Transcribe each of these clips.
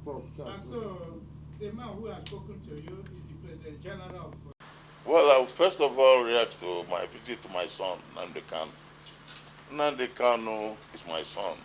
And so, the man who has spoken to you is the President General of. Well, I will first of all react to my visit to my son, Nnamdi Kanu. Nnamdi Kanu is my son.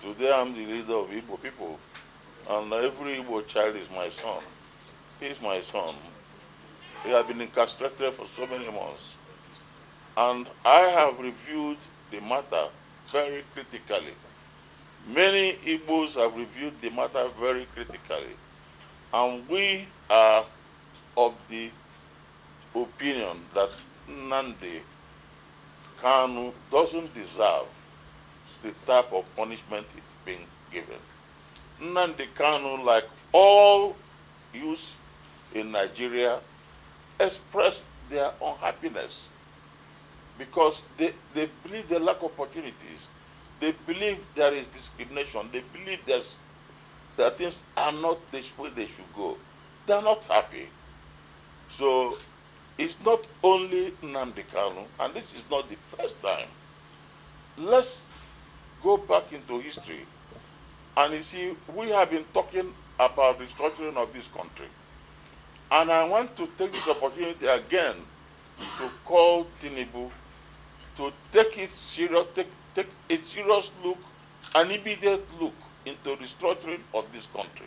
Today I'm the leader of Igbo people, and every Igbo child is my son. He is my son. He has been incarcerated for so many months. And I have reviewed the matter very critically. Many Igbos have reviewed the matter very critically. And we are of the opinion that Nnamdi Kanu doesn't deserve the type of punishment it's being given. Nnamdi Kanu, like all youths in Nigeria, expressed their unhappiness because they believe they lack opportunities. They believe there is discrimination. They believe that things are not the way they should go. They are not happy. So it's not only Nnamdi Kanu, and this is not the first time. Let's go back into history. And you see, we have been talking about the restructuring of this country. And I want to take this opportunity again to call Tinubu to take a serious look, an immediate look into the restructuring of this country.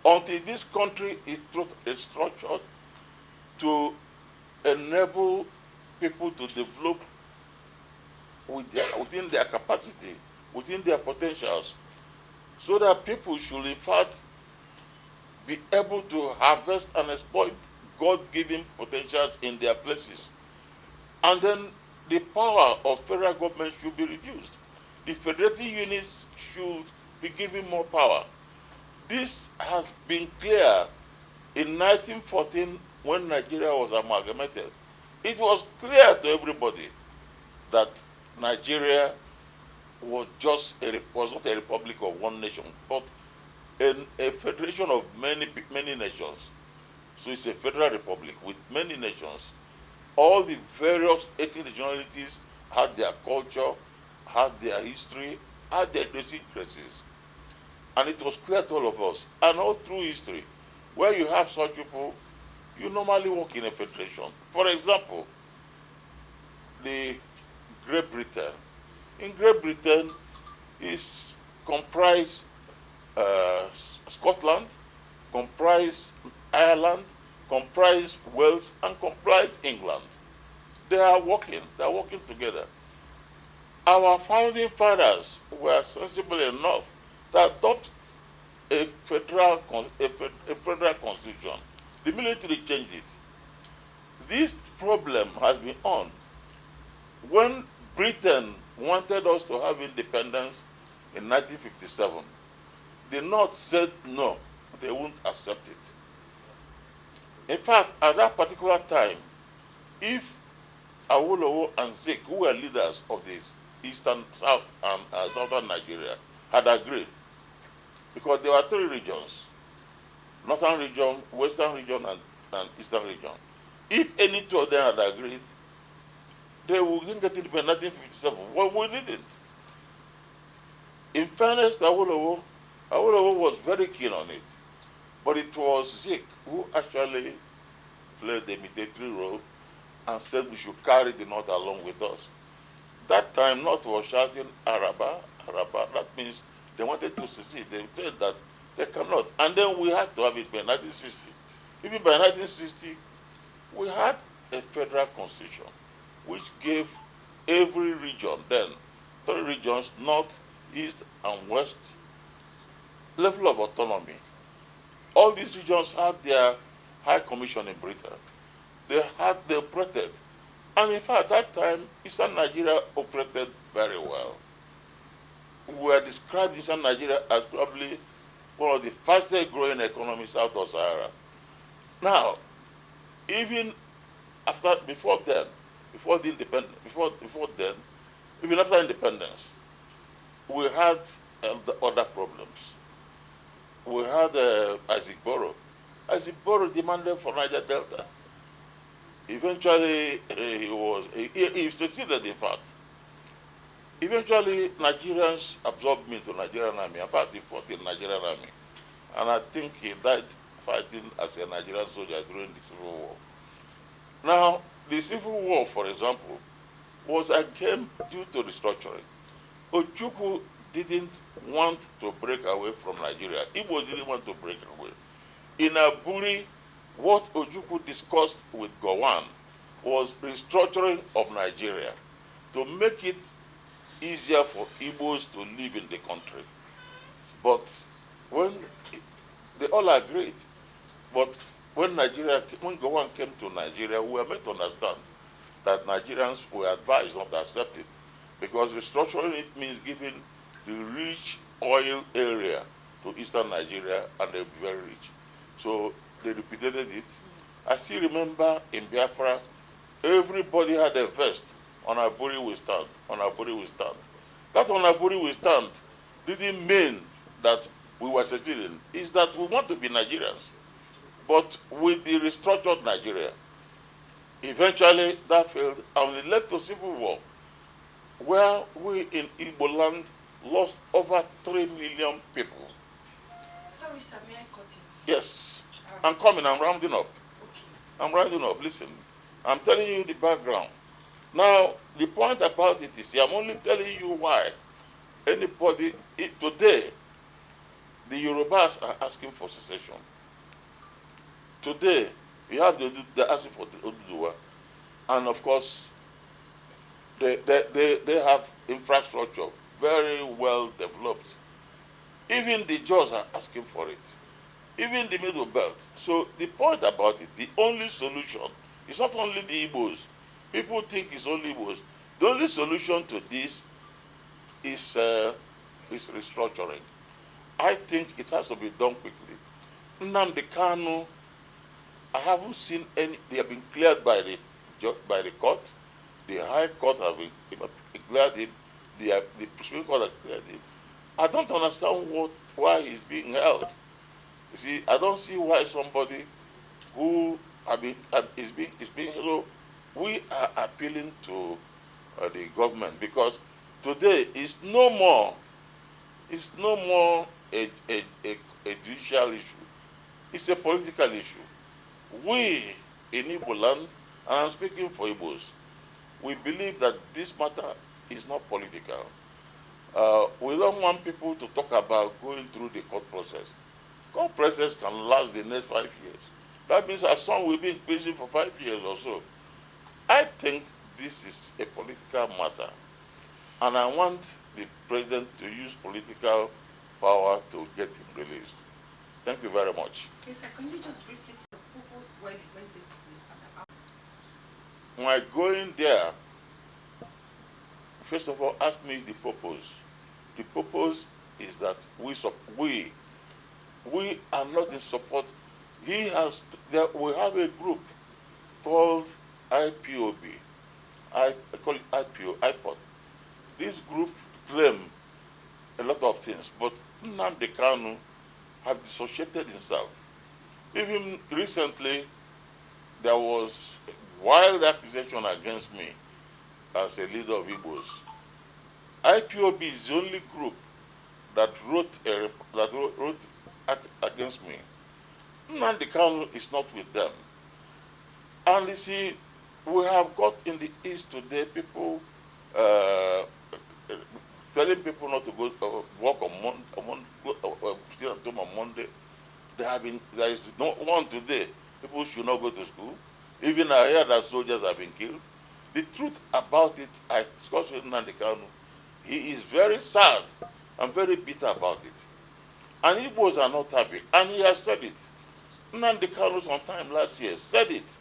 Until this country is structured to enable people to develop within their capacity, within their potentials, so that people should in fact be able to harvest and exploit God-given potentials in their places. And then the power of federal government should be reduced. The federating units should be given more power. This has been clear in 1914 when Nigeria was amalgamated. It was clear to everybody that Nigeria was not a republic of one nation, but a federation of many nations. So it's a federal republic with many nations. All the various ethnic nationalities had their culture, had their history, had their idiosyncrasies. And it was clear to all of us. And all through history, where you have such people, you normally work in a federation. For example, the Great Britain. In Great Britain, is comprised Scotland, comprise Ireland, comprise Wales, and comprise England. They are working together. Our founding fathers were sensible enough to adopt a federal constitution. The military changed it. This problem has been on. When Britain wanted us to have independence in 1957, the North said no, they won't accept it. In fact, at that particular time, if Awolowo and Zik, who were leaders of this eastern, south, and southern Nigeria, had agreed, because there were three regions: northern region, western region, and eastern region. If any two of them had agreed, they wouldn't get independence in 1957. Well, we didn't. In fairness to Awolowo was very keen on it. But it was Zik who actually played the mediatory role and said we should carry the North along with us. That time, North was shouting, Araba, Araba. That means they wanted to secede. They said that they cannot. And then we had to have it by 1960. Even by 1960, we had a federal constitution which gave every region then, three regions, North, East, and West, level of autonomy. All these regions had their high commission in Britain. They operated. And in fact, at that time, Eastern Nigeria operated very well. We were described Eastern Nigeria as probably one of the fastest growing economies out of Sahara. Now, even before then, even after independence, we had other problems. We had Azigboro. Azigboro demanded for Niger Delta. Eventually, he succeeded, in fact. Eventually, Nigerians absorbed me into Nigerian army. In fact, he fought in Nigerian army. and I think he died fighting as a Nigerian soldier during the Civil War. Now, the Civil War, for example, was again due to restructuring. Ojukwu didn't want to break away from Nigeria. Igbos didn't want to break away. In Aburi, what Ojukwu discussed with Gowon was restructuring of Nigeria to make it easier for Igbos to live in the country. But when they all agreed, but when Gowon came to Nigeria, we were made to understand that Nigerians were advised not to accept it, because restructuring it means giving the rich oil area to eastern Nigeria, and they'll be very rich. So they repeated it. I still remember in Biafra, everybody had a vest. On Aburi we stand. On Aburi we stand. That on Aburi we stand didn't mean that we were seceding. It's that we want to be Nigerians. But with the restructured Nigeria, eventually that failed, and it led to civil war, where we in Igbo land lost over 3 million people. Sorry, sir, may I cut in? Yes. I'm coming, I'm rounding up. Okay. I'm rounding up, listen. I'm telling you the background. Now, the point about it is, I'm only telling you why anybody, today, the Yorubas are asking for secession. Today, you have they're asking for the Oduduwa. And of course, they have infrastructure very well developed. Even the Jaws are asking for it. Even the Middle Belt. So the point about it, the only solution is not only the Igbos. People think it's only Igbos. The only solution to this is restructuring. I think it has to be done quickly. Nnamdi Kanu, I haven't seen any. They have been cleared by the court. The High Court have been cleared him. The Supreme Court have cleared him. I don't understand why he's being held. You see, I don't see why somebody who is being held. We are appealing to the government, because today is no more a judicial issue. It's a political issue. We in Igbo land, and I'm speaking for Igbos, we believe that this matter is not political. We don't want people to talk about going through the court process. Court process can last the next 5 years. That means our son will be in prison for 5 years or so. I think this is a political matter, and I want the president to use political power to get him released. Thank you very much. Okay, sir, can you just briefly tell the purpose why you went there? My going there, first of all, ask me the purpose. The purpose is that we are not in support. We have a group called IPOB. I call it IPO, iPod. This group claim a lot of things, but Nnamdi Kanu have dissociated himself. Even recently, there was a wild accusation against me as a leader of Igbos. IPOB is the only group that wrote against me. Nnamdi Kanu is not with them. And you see, we have got in the East today people telling people not to go work still at home on Monday. There is no one today. People should not go to school. Even I hear that soldiers have been killed. The truth about it, I discussed with Nnamdi Kanu. He is very sad and very bitter about it. And Igbos are not happy. And he has said it. Nnamdi Kanu sometime last year said it,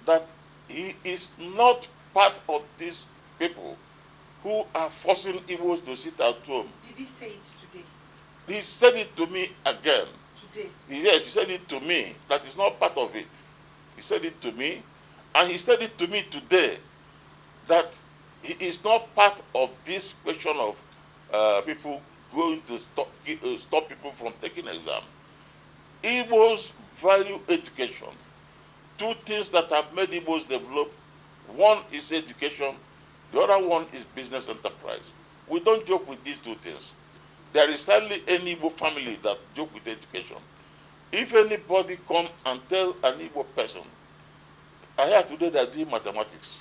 that he is not part of these people who are forcing Igbos to sit at home. Did he say it today? He said it to me again. Today? Yes, he said it to me. That is not part of it. He said it to me, and he said it to me today, that he is not part of this question of people going to stop people from taking exam. Igbos value education. Two things that have made Igbos develop: one is education, the other one is business enterprise. We don't joke with these two things. there is hardly any Igbo family that joke with education. If anybody come and tell an Igbo person, I hear today they are doing mathematics,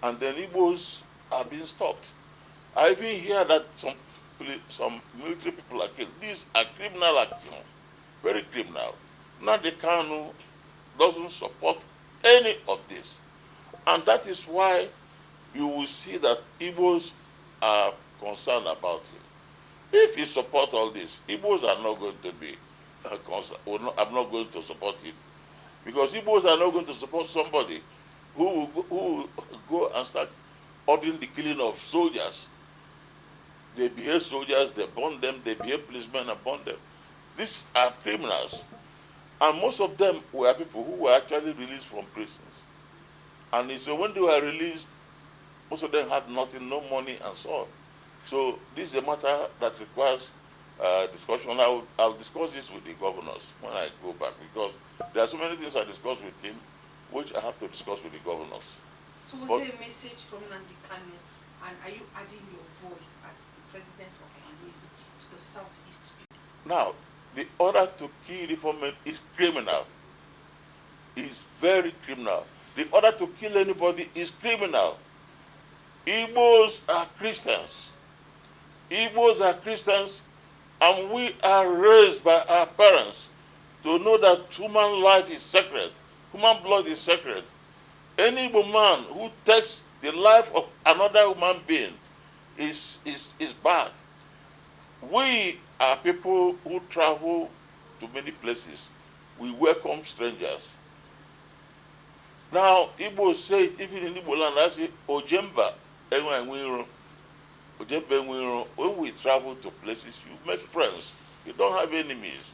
and then Igbos are being stopped. I even hear that some military people are killed. These are criminal acts, very criminal. Nnamdi Kanu doesn't support any of this, and that is why you will see that Igbos are concerned about him. If he supports all this, Igbos are not going to be concerned. I'm not going to support him, because Igbos are not going to support somebody who will go and start ordering the killing of soldiers. They behave soldiers, they burn them, they behave policemen and burn them. These are criminals. And most of them were people who were actually released from prisons. And so when they were released, most of them had nothing, no money, and so on. So this is a matter that requires discussion. I'll discuss this with the governors when I go back, because there are so many things I discussed with him, which I have to discuss with the governors. So was there a message from Nnamdi Kanu, and are you adding your voice as the president of Ohaneze to the Southeast people? Now, the order to kill reformment is criminal. It's very criminal. The order to kill anybody is criminal. Igbos are Christians. Igbos are Christians, and we are raised by our parents to know that human life is sacred. Human blood is sacred. Any Igbo man who takes the life of another human being is bad. We are people who travel to many places. We welcome strangers. Now, Igbo say it, even in Igbo land, I say, Ojemba, when we travel to places, you make friends. You don't have enemies.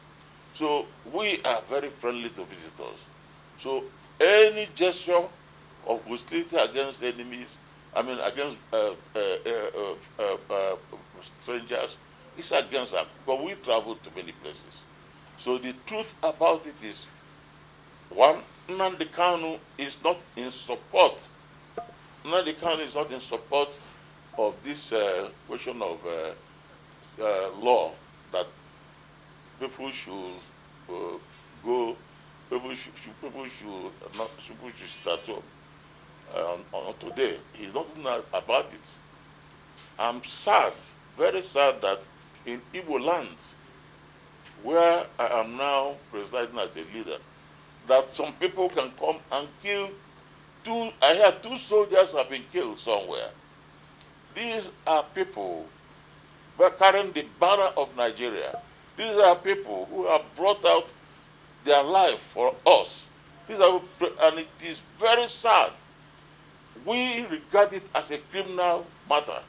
So we are very friendly to visitors. So any gesture of hostility against enemies, against strangers, is against us, because we travel to many places. So the truth about it is, one, Nnamdi Kanu is not in support. Nnamdi Kanu is not in support of this question of law that people should go. People should start on today. He's not about it. I'm sad, very sad, that in Igbo land, where I am now presiding as a leader, that some people can come and kill I hear 2 soldiers have been killed somewhere. These are people who are carrying the banner of Nigeria. These are people who have brought out their life for us. And it is very sad. We regard it as a criminal matter.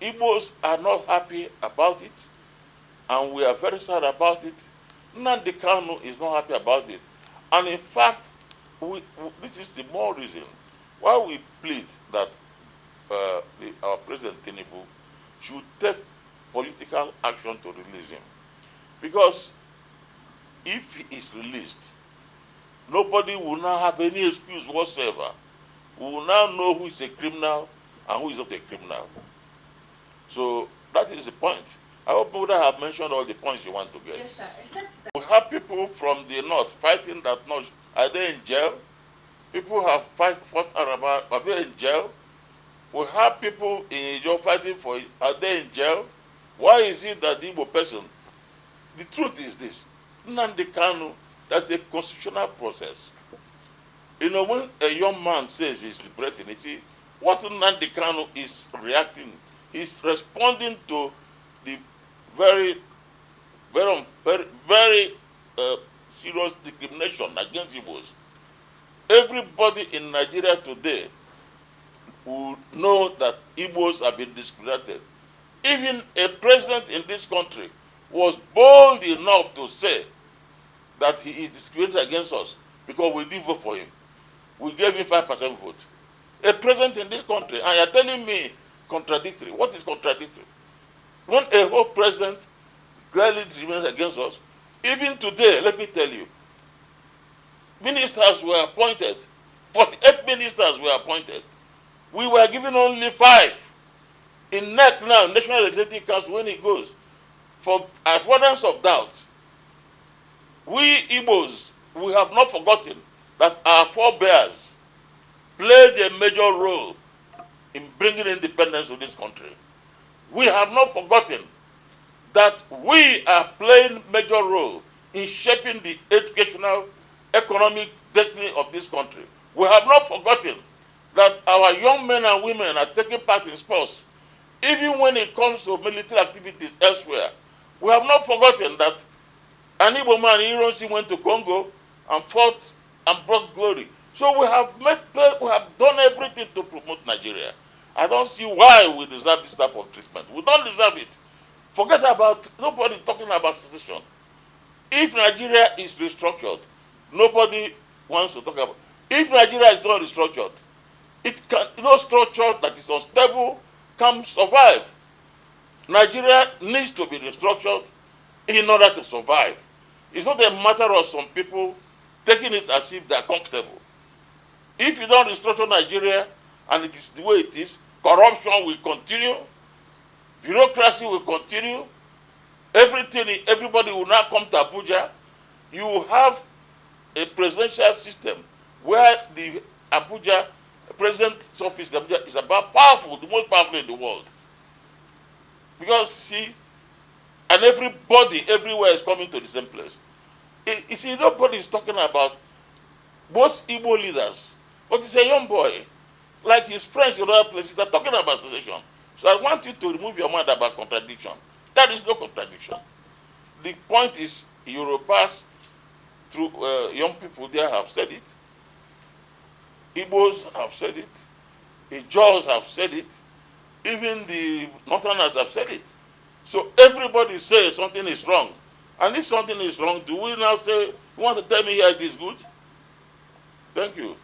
Igbos are not happy about it, and we are very sad about it. Nnamdi Kanu is not happy about it. And in fact, this is the more reason why we plead that our President Tinubu should take political action to release him. Because if he is released, nobody will now have any excuse whatsoever. We will now know who is a criminal and who is not a criminal. So that is the point. I hope that I have mentioned all the points you want to get. Yes, sir. Except that We have people from the north fighting that north. Are they in jail? People have fought Araba. Are they in jail? We have people in Ijo fighting for it. Are they in jail? Why is it that the Igbo person? The truth is this. Nnamdi Kanu, that's a constitutional process. When a young man says he's liberating, you see, what Nnamdi Kanu is reacting, is responding to the very serious discrimination against Igbos. Everybody in Nigeria today will know that Igbos have been discriminated. Even a president in this country was bold enough to say that he is discriminated against us because we didn't vote for him. We gave him 5% vote. A president in this country, and you're telling me contradictory. What is contradictory? When a whole president clearly discriminates against us, even today, let me tell you, ministers were appointed. 48 ministers were appointed. We were given only 5. In NEC now, National Executive Council, when it goes, for avoidance of doubt, we Igbos, we have not forgotten that our forebears played a major role in bringing independence to this country. We have not forgotten that we are playing major role in shaping the educational, economic destiny of this country. We have not forgotten that our young men and women are taking part in sports, even when it comes to military activities elsewhere. We have not forgotten that an Igbo man, Ironsi, went to Congo and fought and brought glory. So we have done everything to promote Nigeria. I don't see why we deserve this type of treatment. We don't deserve it. Forget about, nobody talking about secession. If Nigeria is restructured, nobody wants to talk about. If Nigeria is not restructured, it can, no structure that is unstable can survive. Nigeria needs to be restructured in order to survive. It's not a matter of some people taking it as if they are comfortable. If you don't restructure Nigeria and it is the way it is, corruption will continue, bureaucracy will continue, everybody will now come to Abuja. You will have a presidential system where the Abuja president's office in Abuja is about powerful, the most powerful in the world. Because see, and everybody everywhere is coming to the same place. You see, nobody is talking about most Igbo leaders, but it's a young boy, like his friends in other places, they're talking about secession. So I want you to remove your mind about contradiction. That is no contradiction. The point is, Yorubas, through young people there have said it. Igbos have said it. The Jaws have said it. Even the Northerners have said it. So everybody says something is wrong. And if something is wrong, do we now say, you want to tell me here it is good? Thank you.